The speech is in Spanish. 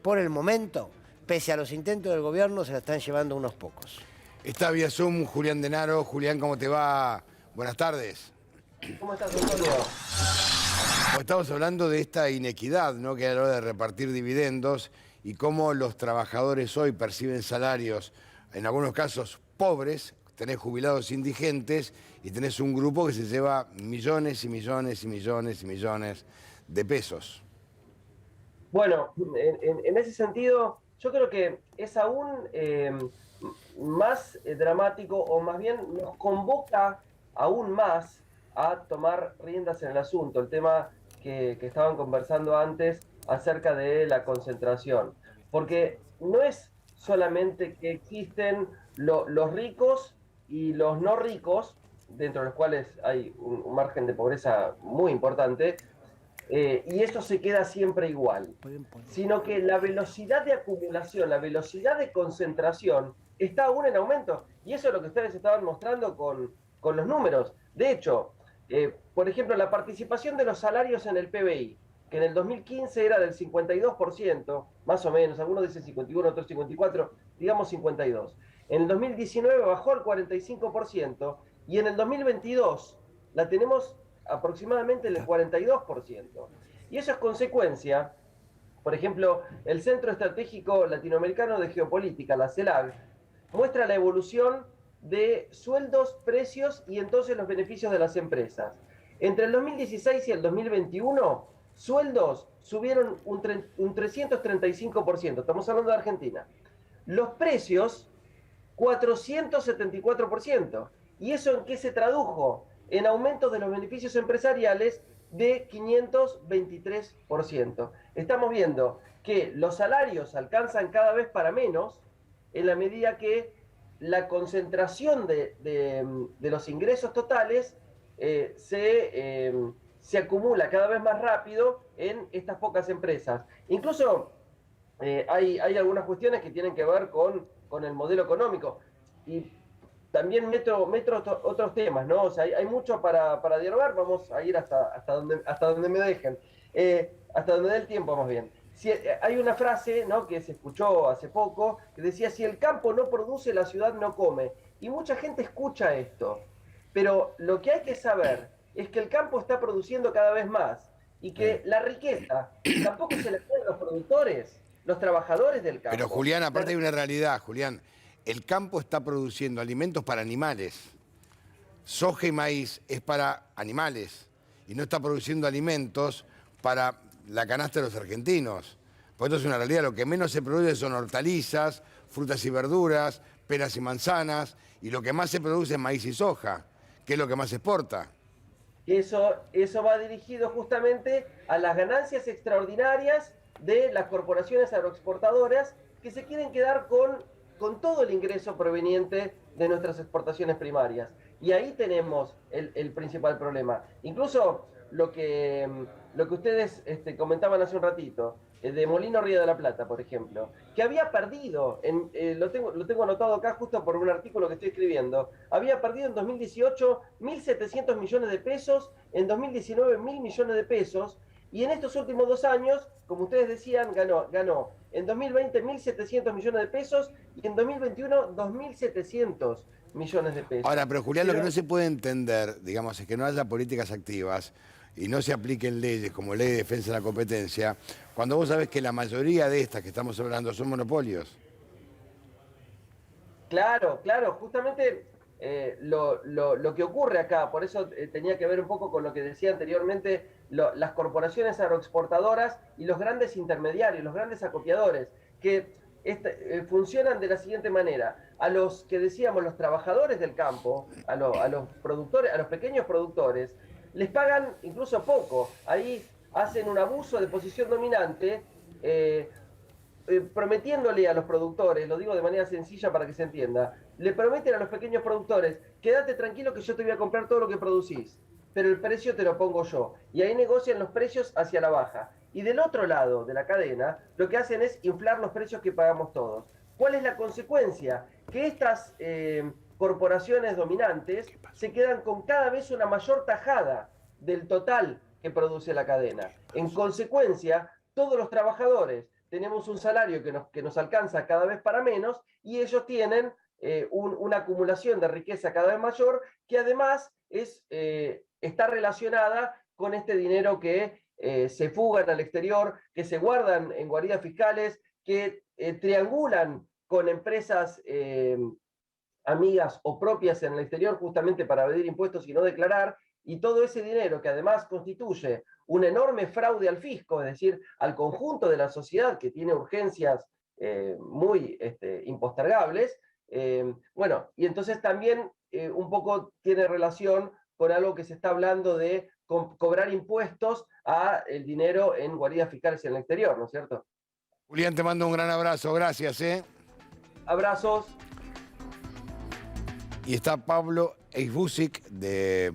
por el momento, pese a los intentos del gobierno, se la están llevando unos pocos. Está vía Zoom Julián Denaro. Julián, ¿cómo te va? Buenas tardes. ¿Cómo estás, Antonio? Como estamos hablando de esta inequidad, ¿no?, que hay a la hora de repartir dividendos y cómo los trabajadores hoy perciben salarios, en algunos casos pobres, tenés jubilados indigentes y tenés un grupo que se lleva millones y millones y millones y millones de pesos. Bueno, en ese sentido, yo creo que es aún más dramático, o más bien nos convoca aún más a tomar riendas en el asunto, el tema que estaban conversando antes acerca de la concentración. Porque no es solamente que existen los ricos y los no ricos, dentro de los cuales hay un margen de pobreza muy importante, y eso se queda siempre igual, sino que la velocidad de acumulación, la velocidad de concentración está aún en aumento, y eso es lo que ustedes estaban mostrando con los números. De hecho, por ejemplo, la participación de los salarios en el PBI, que en el 2015 era del 52%, más o menos, algunos dicen 51, otros 54, digamos 52. En el 2019 bajó al 45%, y en el 2022 la tenemos aproximadamente el 42%. Y eso es consecuencia, por ejemplo, el Centro Estratégico Latinoamericano de Geopolítica, la CELAC, muestra la evolución de sueldos, precios y entonces los beneficios de las empresas. Entre el 2016 y el 2021, sueldos subieron un 335%, estamos hablando de Argentina. Los precios, 474%. ¿Y eso en qué se tradujo? En aumentos de los beneficios empresariales de 523%. Estamos viendo que los salarios alcanzan cada vez para menos en la medida que la concentración de los ingresos totales se acumula cada vez más rápido en estas pocas empresas. Incluso hay algunas cuestiones que tienen que ver con el modelo económico. Y también meto otros temas, ¿no? O sea, hay mucho para dialogar, vamos a ir hasta donde me dejen, hasta donde dé el tiempo más bien. Si, hay una frase, ¿no?, que se escuchó hace poco, que decía: si el campo no produce, la ciudad no come. Y mucha gente escucha esto, pero lo que hay que saber es que el campo está produciendo cada vez más y que la riqueza tampoco se la queda a los productores, los trabajadores del campo. Pero Julián, aparte hay una realidad, Julián. El campo está produciendo alimentos para animales. Soja y maíz es para animales y no está produciendo alimentos para la canasta de los argentinos. Por eso es una realidad. Lo que menos se produce son hortalizas, frutas y verduras, peras y manzanas, y lo que más se produce es maíz y soja, que es lo que más se exporta. Eso va dirigido justamente a las ganancias extraordinarias de las corporaciones agroexportadoras que se quieren quedar con todo el ingreso proveniente de nuestras exportaciones primarias. Y ahí tenemos el principal problema. Incluso lo que ustedes comentaban hace un ratito, de Molino Río de la Plata, por ejemplo, que había perdido, lo tengo anotado acá justo por un artículo que estoy escribiendo, había perdido en 2018 1.700 millones de pesos, en 2019 1.000 millones de pesos, y en estos últimos 2 años, como ustedes decían, ganó en 2020 1.700 millones de pesos y en 2021 2.700 millones de pesos. Ahora, pero Julián, lo que no se puede entender, digamos, es que no haya políticas activas y no se apliquen leyes como ley de defensa de la competencia, cuando vos sabés que la mayoría de estas que estamos hablando son monopolios. Claro, justamente lo que ocurre acá, por eso tenía que ver un poco con lo que decía anteriormente, las corporaciones agroexportadoras y los grandes intermediarios, los grandes acopiadores, que funcionan de la siguiente manera: a los que decíamos, los trabajadores del campo, a los productores, a los pequeños productores, les pagan incluso poco. Ahí hacen un abuso de posición dominante, prometiéndole a los productores, lo digo de manera sencilla para que se entienda, le prometen a los pequeños productores: quédate tranquilo que yo te voy a comprar todo lo que producís, pero el precio te lo pongo yo. Y ahí negocian los precios hacia la baja. Y del otro lado de la cadena, lo que hacen es inflar los precios que pagamos todos. ¿Cuál es la consecuencia? Que estas corporaciones dominantes se quedan con cada vez una mayor tajada del total que produce la cadena. En consecuencia, todos los trabajadores, tenemos un salario que nos alcanza cada vez para menos y ellos tienen una acumulación de riqueza cada vez mayor que además está relacionada con este dinero que se fugan al exterior, que se guardan en guaridas fiscales, que triangulan con empresas amigas o propias en el exterior justamente para evadir impuestos y no declarar, y todo ese dinero que además constituye un enorme fraude al fisco, es decir, al conjunto de la sociedad que tiene urgencias muy impostergables, bueno, y entonces también un poco tiene relación con algo que se está hablando de cobrar impuestos a el dinero en guaridas fiscales en el exterior, ¿no es cierto? Julián, te mando un gran abrazo, gracias. Abrazos. Y está Pablo Eisbusic de